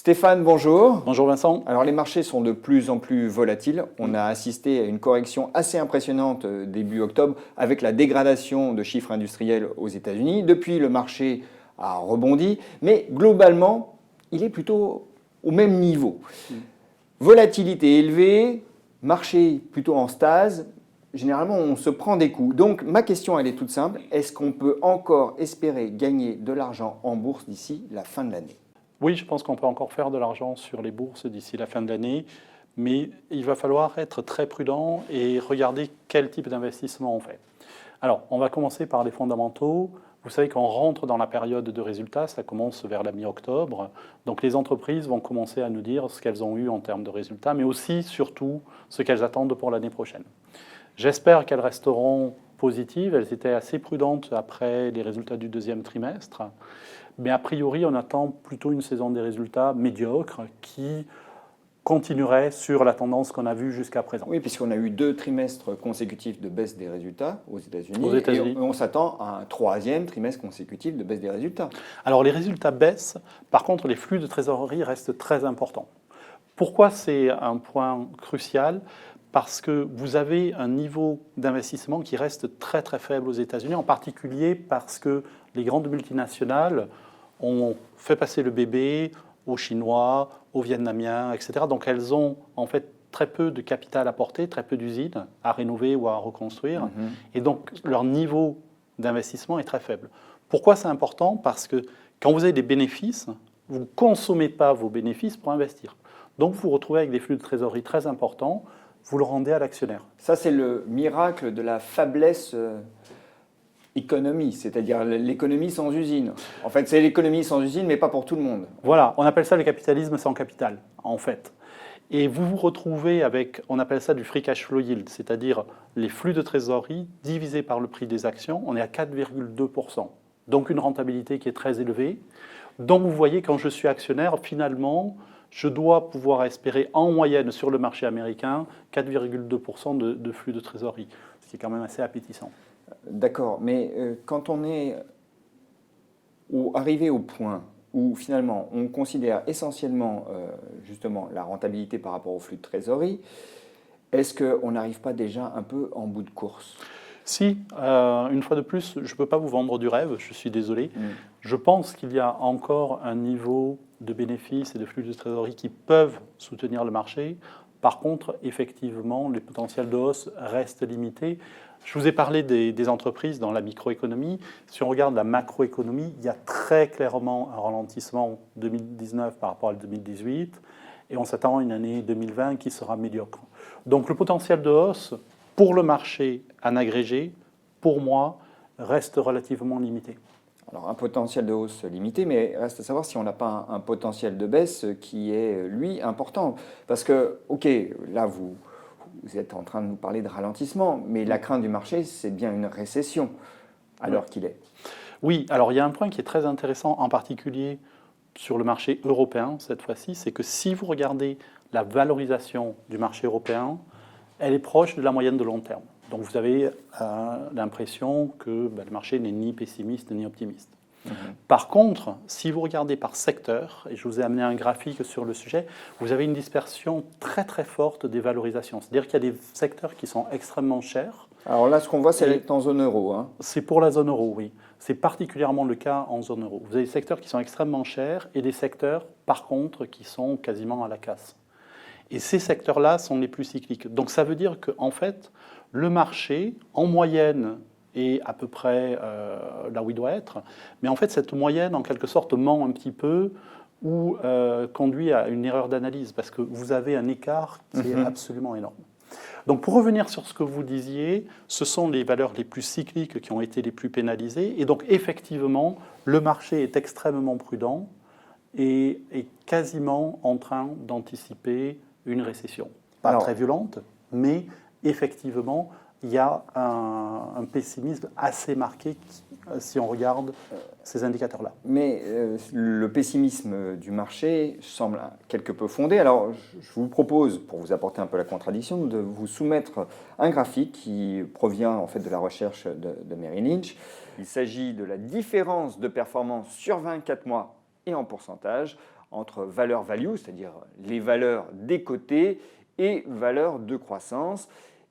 Stéphane, bonjour. Bonjour Vincent. Alors les marchés sont de plus en plus volatiles. On a assisté à une correction assez impressionnante début octobre avec la dégradation de chiffres industriels aux États-Unis. Depuis, le marché a rebondi, mais globalement, il est plutôt au même niveau. Volatilité élevée, marché plutôt en stase. Généralement, on se prend des coups. Donc ma question, elle est toute simple. Est-ce qu'on peut encore espérer gagner de l'argent en bourse d'ici la fin de l'année ? Oui, je pense qu'on peut encore faire de l'argent sur les bourses d'ici la fin de l'année, mais il va falloir être très prudent et regarder quel type d'investissement on fait. Alors, on va commencer par les fondamentaux. Vous savez qu'on rentre dans la période de résultats, ça commence vers la mi-octobre. Donc les entreprises vont commencer à nous dire ce qu'elles ont eu en termes de résultats, mais aussi, surtout, ce qu'elles attendent pour l'année prochaine. J'espère qu'elles resteront positives. Elles étaient assez prudentes après les résultats du deuxième trimestre. Mais a priori, on attend plutôt une saison des résultats médiocres qui continuerait sur la tendance qu'on a vue jusqu'à présent. Oui, puisqu'on a eu 2 trimestres consécutifs de baisse des résultats aux États-Unis. Et on s'attend à un 3e trimestre consécutif de baisse des résultats. Alors les résultats baissent, par contre les flux de trésorerie restent très importants. Pourquoi c'est un point crucial ? Parce que vous avez un niveau d'investissement qui reste très très faible aux États-Unis, en particulier parce que les grandes multinationales ont fait passer le bébé aux Chinois, aux Vietnamiens, etc. Donc elles ont en fait très peu de capital à porter, très peu d'usines à rénover ou à reconstruire. Et donc leur niveau d'investissement est très faible. Pourquoi c'est important ? Parce que quand vous avez des bénéfices, vous ne consommez pas vos bénéfices pour investir. Donc vous vous retrouvez avec des flux de trésorerie très importants, vous le rendez à l'actionnaire. Ça, c'est le miracle de la faiblesse économie, c'est-à-dire l'économie sans usine. En fait, c'est l'économie sans usine, mais pas pour tout le monde. Voilà, on appelle ça le capitalisme sans capital, en fait. Et vous vous retrouvez avec, on appelle ça du free cash flow yield, c'est-à-dire les flux de trésorerie divisés par le prix des actions, on est à 4,2%. Donc une rentabilité qui est très élevée. Donc vous voyez, quand je suis actionnaire, finalement, je dois pouvoir espérer en moyenne sur le marché américain 4,2% de flux de trésorerie, ce qui est quand même assez appétissant. D'accord, mais quand on est arrivé au point où finalement on considère essentiellement justement la rentabilité par rapport au flux de trésorerie, est-ce qu'on n'arrive pas déjà un peu en bout de course ? Si, une fois de plus, je ne peux pas vous vendre du rêve, je suis désolé. Je pense qu'il y a encore un niveau de bénéfices et de flux de trésorerie qui peuvent soutenir le marché. Par contre, effectivement, les potentiels de hausse restent limités. Je vous ai parlé des entreprises dans la microéconomie. Si on regarde la macroéconomie, il y a très clairement un ralentissement 2019 par rapport à 2018 et on s'attend à une année 2020 qui sera médiocre. Donc le potentiel de hausse pour le marché en agrégé, pour moi, reste relativement limité. Alors un potentiel de hausse limité, mais reste à savoir si on n'a pas un potentiel de baisse qui est, lui, important. Parce que, ok, là, vous êtes en train de nous parler de ralentissement, mais la crainte du marché, c'est bien une récession à l'heure qu'il est. Oui, alors il y a un point qui est très intéressant, en particulier sur le marché européen, cette fois-ci, c'est que si vous regardez la valorisation du marché européen, elle est proche de la moyenne de long terme. Donc vous avez l'impression que le marché n'est ni pessimiste ni optimiste. Par contre, si vous regardez par secteur, et je vous ai amené un graphique sur le sujet, vous avez une dispersion très très forte des valorisations. C'est-à-dire qu'il y a des secteurs qui sont extrêmement chers. Alors là, ce qu'on voit, c'est en zone euro. Hein. C'est pour la zone euro, oui. C'est particulièrement le cas en zone euro. Vous avez des secteurs qui sont extrêmement chers et des secteurs, par contre, qui sont quasiment à la casse. Et ces secteurs-là sont les plus cycliques. Donc ça veut dire qu'en fait, le marché, en moyenne, est à peu près là où il doit être. Mais en fait, cette moyenne, en quelque sorte, ment un petit peu ou conduit à une erreur d'analyse, parce que vous avez un écart qui est absolument énorme. Donc pour revenir sur ce que vous disiez, ce sont les valeurs les plus cycliques qui ont été les plus pénalisées. Et donc effectivement, le marché est extrêmement prudent et est quasiment en train d'anticiper une récession. Pas très violente, mais effectivement, il y a un pessimisme assez marqué si on regarde ces indicateurs-là. Mais le pessimisme du marché semble quelque peu fondé. Alors, je vous propose, pour vous apporter un peu la contradiction, de vous soumettre un graphique qui provient en fait de la recherche de Merrill Lynch. Il s'agit de la différence de performance sur 24 mois et en pourcentage entre valeur value, c'est-à-dire les valeurs des côtés, et valeurs de croissance.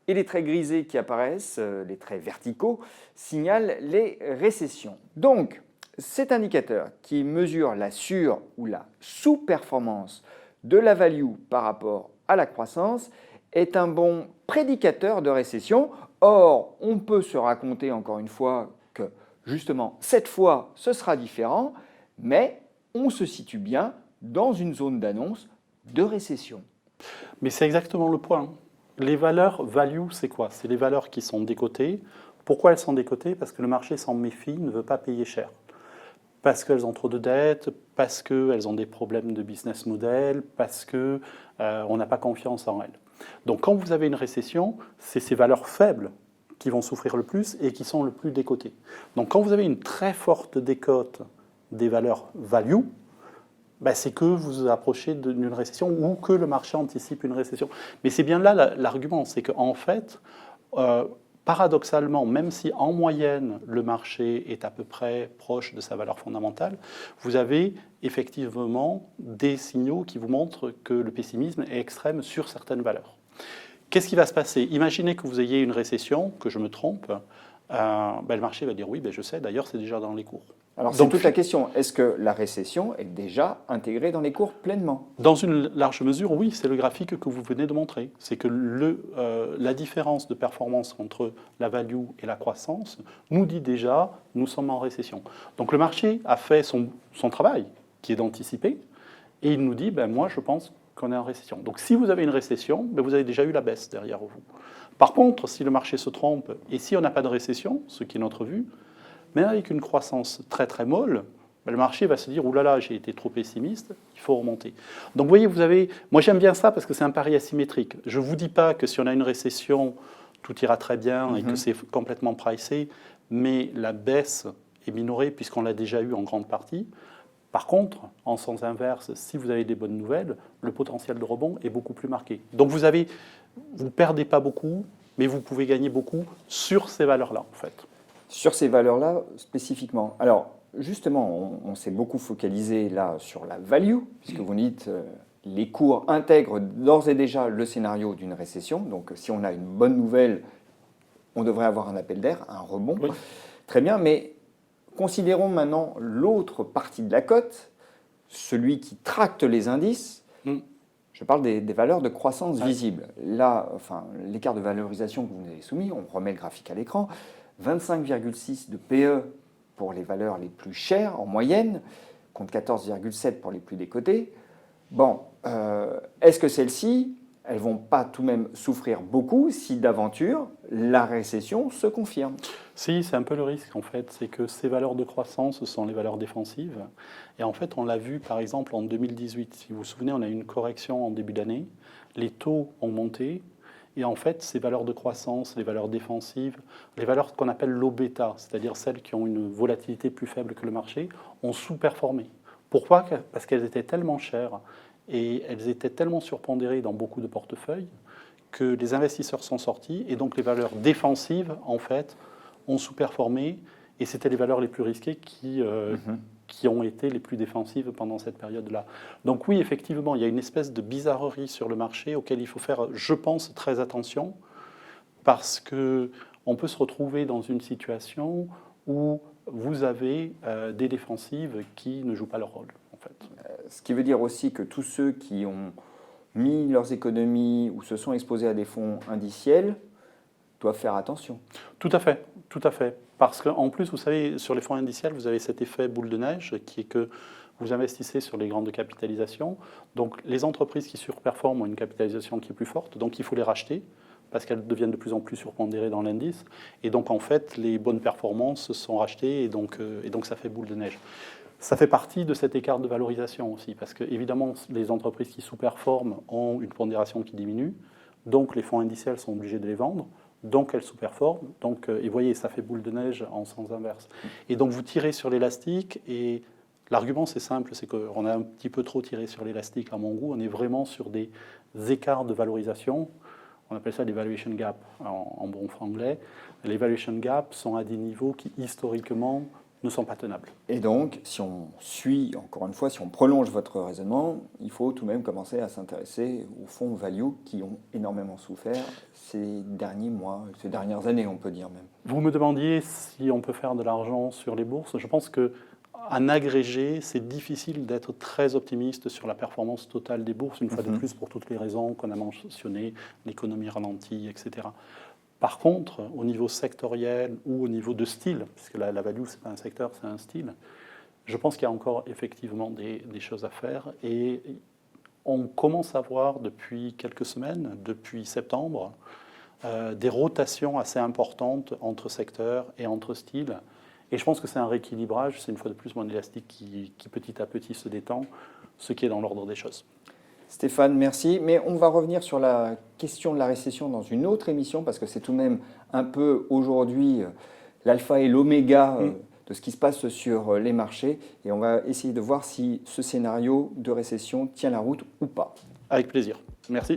Et les traits grisés qui apparaissent, les traits verticaux, signalent les récessions. Donc, cet indicateur qui mesure la sur- ou la sous-performance de la value par rapport à la croissance est un bon prédicateur de récession. Or, on peut se raconter encore une fois que justement, cette fois, ce sera différent, mais on se situe bien dans une zone d'annonce de récession. Mais c'est exactement le point. Les valeurs value, c'est quoi? C'est les valeurs qui sont décotées. Pourquoi elles sont décotées? Parce que le marché s'en méfie, ne veut pas payer cher. Parce qu'elles ont trop de dettes, parce qu'elles ont des problèmes de business model, parce qu'on n'a pas confiance en elles. Donc quand vous avez une récession, c'est ces valeurs faibles qui vont souffrir le plus et qui sont le plus décotées. Donc quand vous avez une très forte décote des valeurs value, ben c'est que vous vous approchez d'une récession ou que le marché anticipe une récession. Mais c'est bien là l'argument, c'est qu'en fait, paradoxalement, même si en moyenne le marché est à peu près proche de sa valeur fondamentale, vous avez effectivement des signaux qui vous montrent que le pessimisme est extrême sur certaines valeurs. Qu'est-ce qui va se passer? Imaginez que vous ayez une récession, que je me trompe, le marché va dire oui, je sais, d'ailleurs c'est déjà dans les cours. Alors c'est toute la question, est-ce que la récession est déjà intégrée dans les cours pleinement? Dans une large mesure, oui, c'est le graphique que vous venez de montrer. C'est que la différence de performance entre la value et la croissance nous dit déjà nous sommes en récession. Donc le marché a fait son travail, qui est d'anticiper, et il nous dit moi je pense qu'on est en récession. Donc si vous avez une récession, vous avez déjà eu la baisse derrière vous. Par contre, si le marché se trompe et si on n'a pas de récession, ce qui est notre vue, mais avec une croissance très très molle, le marché va se dire « Ouh là là, j'ai été trop pessimiste, il faut remonter ». Donc vous voyez, moi j'aime bien ça parce que c'est un pari asymétrique. Je ne vous dis pas que si on a une récession, tout ira très bien et que c'est complètement pricé, mais la baisse est minorée puisqu'on l'a déjà eu en grande partie. Par contre, en sens inverse, si vous avez des bonnes nouvelles, le potentiel de rebond est beaucoup plus marqué. Donc vous ne perdez pas beaucoup, mais vous pouvez gagner beaucoup sur ces valeurs-là en fait. Sur ces valeurs-là spécifiquement. Alors, justement, on s'est beaucoup focalisé là sur la value, puisque vous dites les cours intègrent d'ores et déjà le scénario d'une récession. Donc, si on a une bonne nouvelle, on devrait avoir un appel d'air, un rebond. Oui. Très bien, mais considérons maintenant l'autre partie de la cote, celui qui tracte les indices. Je parle des valeurs de croissance visibles. Là, enfin, l'écart de valorisation que vous nous avez soumis, on remet le graphique à l'écran. 25,6 de PE pour les valeurs les plus chères en moyenne, contre 14,7 pour les plus décotées. Bon, est-ce que celles-ci, elles ne vont pas tout de même souffrir beaucoup si d'aventure la récession se confirme? Si, c'est un peu le risque en fait, c'est que ces valeurs de croissance sont les valeurs défensives. Et en fait, on l'a vu par exemple en 2018. Si vous vous souvenez, on a eu une correction en début d'année, les taux ont monté. Et en fait, ces valeurs de croissance, les valeurs défensives, les valeurs qu'on appelle low bêta, c'est-à-dire celles qui ont une volatilité plus faible que le marché, ont sous-performé. Pourquoi? Parce qu'elles étaient tellement chères et elles étaient tellement surpondérées dans beaucoup de portefeuilles que les investisseurs sont sortis et donc les valeurs défensives, en fait, ont sous-performé et c'était les valeurs les plus risquées qui ont été les plus défensives pendant cette période-là. Donc oui, effectivement, il y a une espèce de bizarrerie sur le marché auquel il faut faire, je pense, très attention parce qu'on peut se retrouver dans une situation où vous avez des défensives qui ne jouent pas leur rôle, en fait. Ce qui veut dire aussi que tous ceux qui ont mis leurs économies ou se sont exposés à des fonds indiciels doivent faire attention. Tout à fait, tout à fait. Parce qu'en plus, vous savez, sur les fonds indiciels, vous avez cet effet boule de neige qui est que vous investissez sur les grandes capitalisations. Donc les entreprises qui surperforment ont une capitalisation qui est plus forte, donc il faut les racheter parce qu'elles deviennent de plus en plus surpondérées dans l'indice. Et donc en fait, les bonnes performances sont rachetées et donc ça fait boule de neige. Ça fait partie de cet écart de valorisation aussi, parce que évidemment, les entreprises qui sous-performent ont une pondération qui diminue, donc les fonds indiciels sont obligés de les vendre, donc elles sous-performent, et vous voyez, ça fait boule de neige en sens inverse. Et donc vous tirez sur l'élastique, et l'argument c'est simple, c'est qu'on a un petit peu trop tiré sur l'élastique à mon goût, on est vraiment sur des écarts de valorisation, on appelle ça des valuation gaps en bon franglais. Les valuation gaps sont à des niveaux qui historiquement ne sont pas tenables. Et donc, si on suit, encore une fois, si on prolonge votre raisonnement, il faut tout de même commencer à s'intéresser aux fonds value qui ont énormément souffert ces derniers mois, ces dernières années, on peut dire même. Vous me demandiez si on peut faire de l'argent sur les bourses. Je pense qu'en agrégé, c'est difficile d'être très optimiste sur la performance totale des bourses, une fois de plus, pour toutes les raisons qu'on a mentionnées, l'économie ralentie, etc. Par contre, au niveau sectoriel ou au niveau de style, puisque la value, ce n'est pas un secteur, c'est un style, je pense qu'il y a encore effectivement des choses à faire. Et on commence à voir depuis quelques semaines, depuis septembre, des rotations assez importantes entre secteurs et entre styles. Et je pense que c'est un rééquilibrage, c'est une fois de plus mon élastique qui petit à petit se détend, ce qui est dans l'ordre des choses. Stéphane, merci. Mais on va revenir sur la question de la récession dans une autre émission, parce que c'est tout de même un peu aujourd'hui l'alpha et l'oméga de ce qui se passe sur les marchés. Et on va essayer de voir si ce scénario de récession tient la route ou pas. Avec plaisir. Merci.